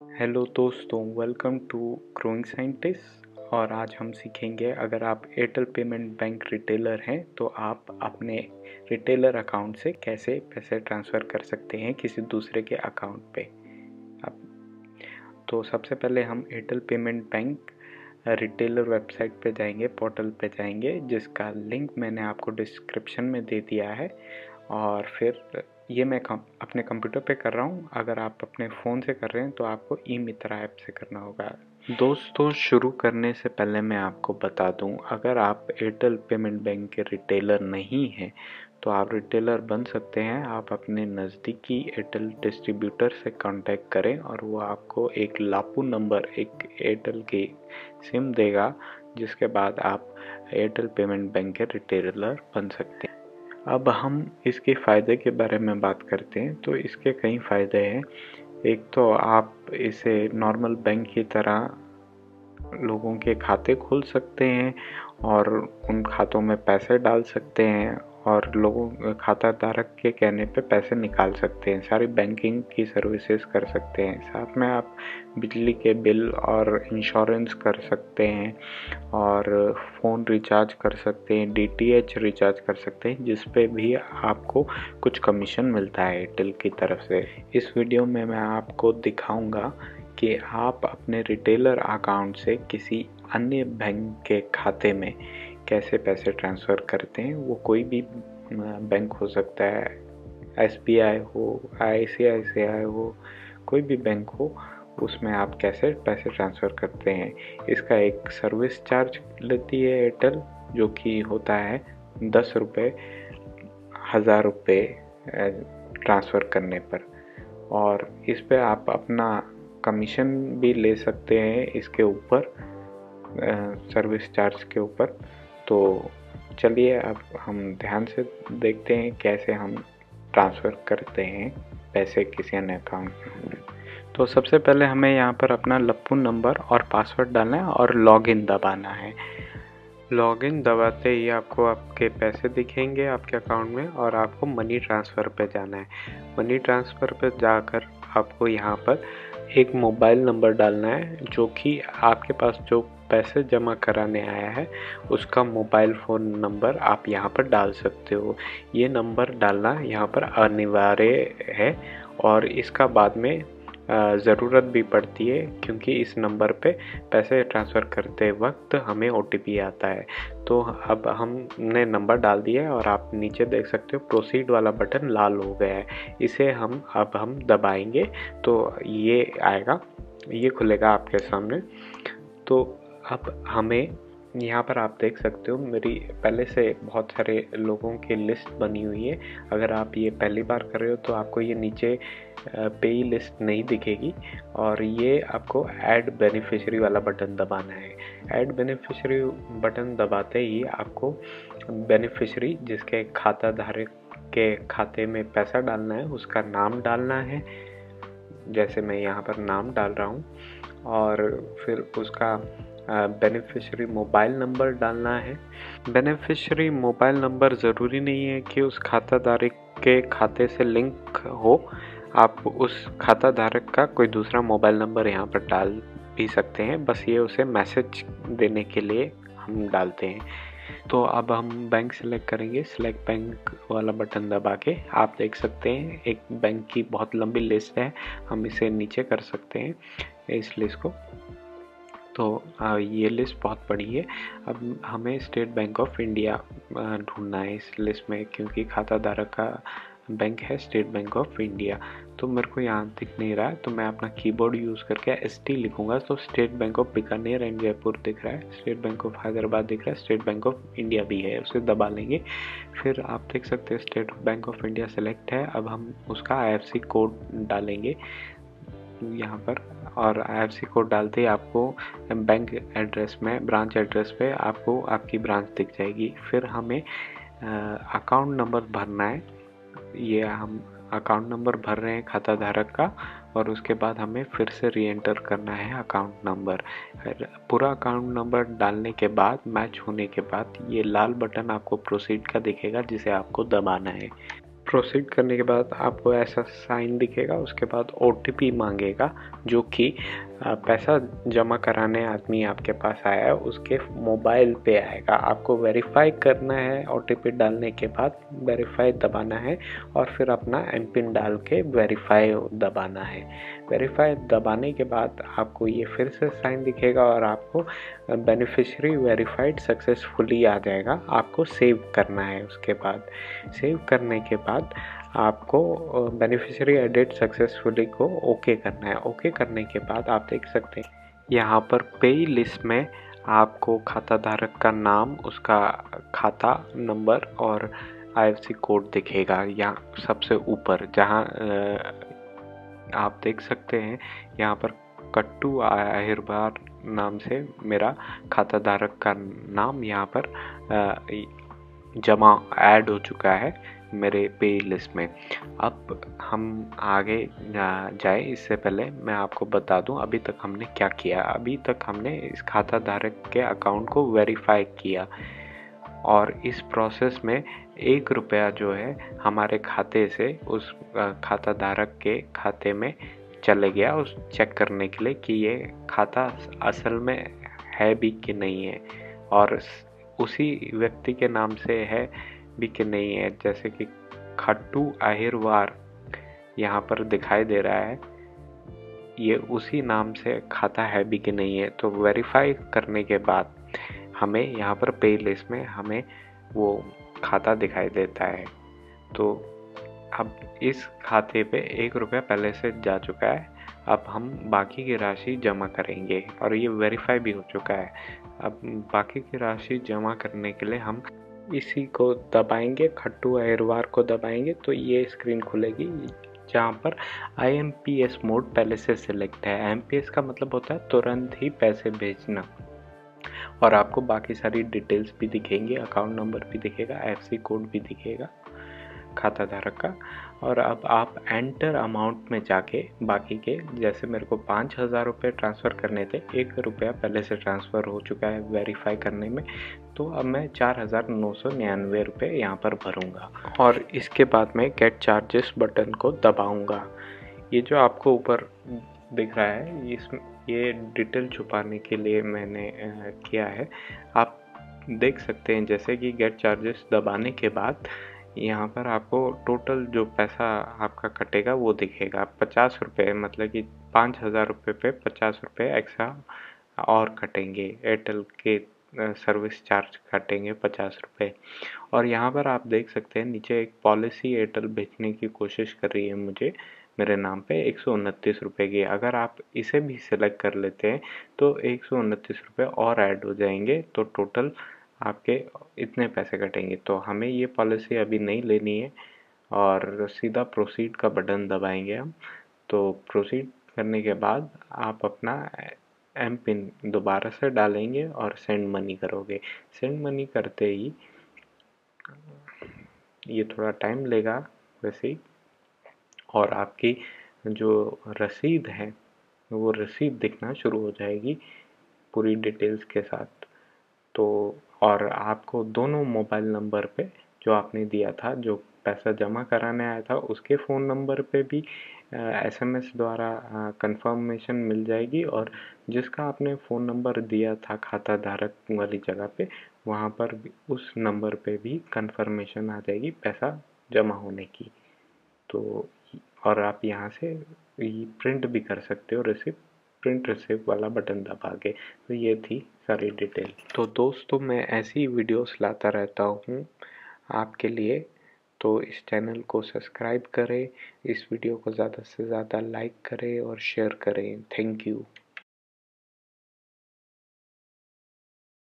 Hello दोस्तों, welcome to growing scientist. और आज हम सीखेंगे, अगर आप एयरटेल पेमेंट बैंक रिटेलर हैं तो आप अपने रिटेलर अकाउंट से कैसे पैसे ट्रांसफ़र कर सकते हैं किसी दूसरे के अकाउंट पे। अब तो सबसे पहले हम Airtel payment bank retailer website पे जाएंगे, पोर्टल पे जाएंगे, जिसका लिंक मैंने आपको डिस्क्रिप्शन में दे दिया है। और फिर ये मैं अपने कंप्यूटर पे कर रहा हूँ। अगर आप अपने फ़ोन से कर रहे हैं तो आपको ई मित्रा ऐप से करना होगा। दोस्तों, शुरू करने से पहले मैं आपको बता दूं, अगर आप एयरटेल पेमेंट बैंक के रिटेलर नहीं हैं तो आप रिटेलर बन सकते हैं। आप अपने नज़दीकी एयरटेल डिस्ट्रीब्यूटर से कांटेक्ट करें और वो आपको एक लापू नंबर, एक एयरटेल की सिम देगा, जिसके बाद आप एयरटेल पेमेंट बैंक के रिटेलर बन सकते हैं। अब हम इसके फ़ायदे के बारे में बात करते हैं। तो इसके कई फ़ायदे हैं। एक तो आप इसे नॉर्मल बैंक की तरह लोगों के खाते खोल सकते हैं और उन खातों में पैसे डाल सकते हैं और लोगों खाता धारक के कहने पे पैसे निकाल सकते हैं। सारी बैंकिंग की सर्विसेज कर सकते हैं। साथ में आप बिजली के बिल और इंश्योरेंस कर सकते हैं और फ़ोन रिचार्ज कर सकते हैं, डीटीएच रिचार्ज कर सकते हैं, जिस पे भी आपको कुछ कमीशन मिलता है एयरटेल की तरफ से। इस वीडियो में मैं आपको दिखाऊंगा कि आप अपने रिटेलर अकाउंट से किसी अन्य बैंक के खाते में कैसे पैसे ट्रांसफ़र करते हैं। वो कोई भी बैंक हो सकता है, एसबीआई हो, आईसीआईसीआई हो, कोई भी बैंक हो, उसमें आप कैसे पैसे ट्रांसफ़र करते हैं। इसका एक सर्विस चार्ज लेती है एयरटेल, जो कि होता है 10 रुपये 1000 रुपये ट्रांसफ़र करने पर। और इस पे आप अपना कमीशन भी ले सकते हैं इसके ऊपर, सर्विस चार्ज के ऊपर। तो चलिए अब हम ध्यान से देखते हैं कैसे हम ट्रांसफ़र करते हैं पैसे किसी अन्य अकाउंट में। तो सबसे पहले हमें यहाँ पर अपना लप्पू नंबर और पासवर्ड डालना है और लॉगिन दबाना है। लॉगिन दबाते ही आपको आपके पैसे दिखेंगे आपके अकाउंट में और आपको मनी ट्रांसफ़र पे जाना है। मनी ट्रांसफ़र पे जाकर आपको यहाँ पर एक मोबाइल नंबर डालना है, जो कि आपके पास जो पैसे जमा कराने आया है उसका मोबाइल फ़ोन नंबर आप यहाँ पर डाल सकते हो। ये नंबर डालना यहाँ पर अनिवार्य है और इसका बाद में ज़रूरत भी पड़ती है, क्योंकि इस नंबर पे पैसे ट्रांसफ़र करते वक्त हमें ओटीपी आता है। तो अब हमने नंबर डाल दिया है और आप नीचे देख सकते हो प्रोसीड वाला बटन लाल हो गया है। इसे हम दबाएंगे तो ये आएगा, ये खुलेगा आपके सामने। तो अब हमें यहाँ पर आप देख सकते हो मेरी पहले से बहुत सारे लोगों की लिस्ट बनी हुई है। अगर आप ये पहली बार कर रहे हो तो आपको ये नीचे पेई लिस्ट नहीं दिखेगी और ये आपको ऐड बेनिफिशियरी वाला बटन दबाना है। ऐड बेनिफिशियरी बटन दबाते ही आपको बेनिफिशियरी जिसके खाता धारक के खाते में पैसा डालना है उसका नाम डालना है, जैसे मैं यहाँ पर नाम डाल रहा हूँ, और फिर उसका बेनिफिशियरी मोबाइल नंबर डालना है। बेनिफिशियरी मोबाइल नंबर ज़रूरी नहीं है कि उस खाता धारक के खाते से लिंक हो। आप उस खाता धारक का कोई दूसरा मोबाइल नंबर यहाँ पर डाल भी सकते हैं, बस ये उसे मैसेज देने के लिए हम डालते हैं। तो अब हम बैंक सेलेक्ट करेंगे, सेलेक्ट बैंक वाला बटन दबा के आप देख सकते हैं एक बैंक की बहुत लंबी लिस्ट है। हम इसे नीचे कर सकते हैं इस लिस्ट को। तो ये लिस्ट बहुत बड़ी है। अब हमें स्टेट बैंक ऑफ इंडिया ढूंढना है इस लिस्ट में, क्योंकि खाता धारक का बैंक है स्टेट बैंक ऑफ इंडिया। तो मेरे को यहाँ दिख नहीं रहा है, तो मैं अपना कीबोर्ड यूज़ करके ST लिखूंगा। तो state bank of Bikaner and Jaipur दिख रहा है, स्टेट बैंक ऑफ हैदराबाद दिख रहा है, स्टेट बैंक ऑफ इंडिया भी है, उसे दबा लेंगे। फिर आप देख सकते हैं state bank of India select है। अब हम उसका IFSC कोड डालेंगे यहाँ पर, और IFSC कोड डालते ही आपको बैंक एड्रेस में, ब्रांच एड्रेस पे आपको आपकी ब्रांच दिख जाएगी। फिर हमें अकाउंट नंबर भरना है। ये हम अकाउंट नंबर भर रहे हैं खाता धारक का, और उसके बाद हमें फिर से री एंटर करना है अकाउंट नंबर। पूरा अकाउंट नंबर डालने के बाद, मैच होने के बाद, ये लाल बटन आपको प्रोसीड का दिखेगा, जिसे आपको दबाना है। प्रोसीड करने के बाद आपको ऐसा साइन दिखेगा, उसके बाद OTP मांगेगा जो कि पैसा जमा कराने आदमी आपके पास आया है उसके मोबाइल पे आएगा। आपको वेरीफाई करना है, OTP डालने के बाद वेरीफाई दबाना है और फिर अपना एमपिन डाल के वेरीफाई दबाना है। वेरीफाई दबाने के बाद आपको ये फिर से साइन दिखेगा और आपको बेनिफिशियरी वेरीफाइड सक्सेसफुली आ जाएगा। आपको सेव करना है, उसके बाद सेव करने के बाद आपको बेनिफिशियरी एडिट सक्सेसफुली को ओके करना है। ओके करने के बाद आप देख सकते हैं यहाँ पर पे लिस्ट में आपको खाता धारक का नाम, उसका खाता नंबर और IFSC कोड दिखेगा। यहाँ सबसे ऊपर जहाँ आप देख सकते हैं यहाँ पर कट्टू आहिरबार नाम से मेरा खाता धारक का नाम यहाँ पर जमा ऐड हो चुका है मेरे पे लिस्ट में। अब हम आगे जाए इससे पहले मैं आपको बता दूं अभी तक हमने क्या किया। अभी तक हमने इस खाता धारक के अकाउंट को वेरीफाई किया और इस प्रोसेस में 1 रुपया जो है हमारे खाते से उस खाता धारक के खाते में चले गया, उस चेक करने के लिए कि ये खाता असल में है भी कि नहीं है और उसी व्यक्ति के नाम से है भी कि नहीं है। जैसे कि खट्टू आहिरवार यहाँ पर दिखाई दे रहा है, ये उसी नाम से खाता है भी कि नहीं है। तो वेरीफाई करने के बाद हमें यहाँ पर पे लिस्ट में हमें वो खाता दिखाई देता है। तो अब इस खाते पे 1 रुपया पहले से जा चुका है। अब हम बाकी की राशि जमा करेंगे और ये वेरीफाई भी हो चुका है। अब बाकी की राशि जमा करने के लिए हम इसी को दबाएंगे, खट्टू अहिरवार को दबाएंगे तो ये स्क्रीन खुलेगी जहाँ पर IMPS मोड पहले से सिलेक्ट है। IMPS का मतलब होता है तुरंत ही पैसे भेजना और आपको बाकी सारी डिटेल्स भी दिखेंगी, अकाउंट नंबर भी दिखेगा, IFSC कोड भी दिखेगा खाता धारक का। और अब आप एंटर अमाउंट में जाके बाकी के, जैसे मेरे को 5,000 रुपये ट्रांसफ़र करने थे, 1 रुपया पहले से ट्रांसफ़र हो चुका है वेरीफाई करने में, तो अब मैं 4,999 रुपये यहाँ पर भरूँगा और इसके बाद मैं गेट चार्जेस बटन को दबाऊँगा। ये जो आपको ऊपर दिख रहा है ये डिटेल छुपाने के लिए मैंने किया है। आप देख सकते हैं जैसे कि गेट चार्जेस दबाने के बाद यहाँ पर आपको टोटल जो पैसा आपका कटेगा वो दिखेगा 50 रुपये, मतलब कि 5,000 रुपये पे 50 रुपये एक्स्ट्रा और कटेंगे। एयरटेल के सर्विस चार्ज कटेंगे 50 रुपये। और यहाँ पर आप देख सकते हैं नीचे एक पॉलिसी एयरटेल भेजने की कोशिश कर रही है मुझे मेरे नाम पे 129 रुपये की। अगर आप इसे भी सिलेक्ट कर लेते हैं तो 129 रुपये और ऐड हो जाएंगे, तो टोटल आपके इतने पैसे कटेंगे। तो हमें ये पॉलिसी अभी नहीं लेनी है और सीधा प्रोसीड का बटन दबाएंगे हम। तो प्रोसीड करने के बाद आप अपना एम पिन दोबारा से डालेंगे और सेंड मनी करोगे। सेंड मनी करते ही ये थोड़ा टाइम लेगा वैसे ही, और आपकी जो रसीद है वो रसीद दिखना शुरू हो जाएगी पूरी डिटेल्स के साथ। तो और आपको दोनों मोबाइल नंबर पे जो आपने दिया था, जो पैसा जमा कराने आया था, उसके फ़ोन नंबर पे भी SMS द्वारा कंफर्मेशन मिल जाएगी और जिसका आपने फ़ोन नंबर दिया था खाता धारक वाली जगह पे, वहाँ पर भी उस नंबर पे भी कंफर्मेशन आ जाएगी पैसा जमा होने की। तो और आप यहाँ से प्रिंट भी कर सकते हो रिसिप्ट, प्रिंट रिसिप्ट वाला बटन दबा के। तो ये थी सारी डिटेल। तो दोस्तों मैं ऐसी वीडियोस लाता रहता हूँ आपके लिए, तो इस चैनल को सब्सक्राइब करें, इस वीडियो को ज़्यादा से ज़्यादा लाइक करें और शेयर करें। Thank you.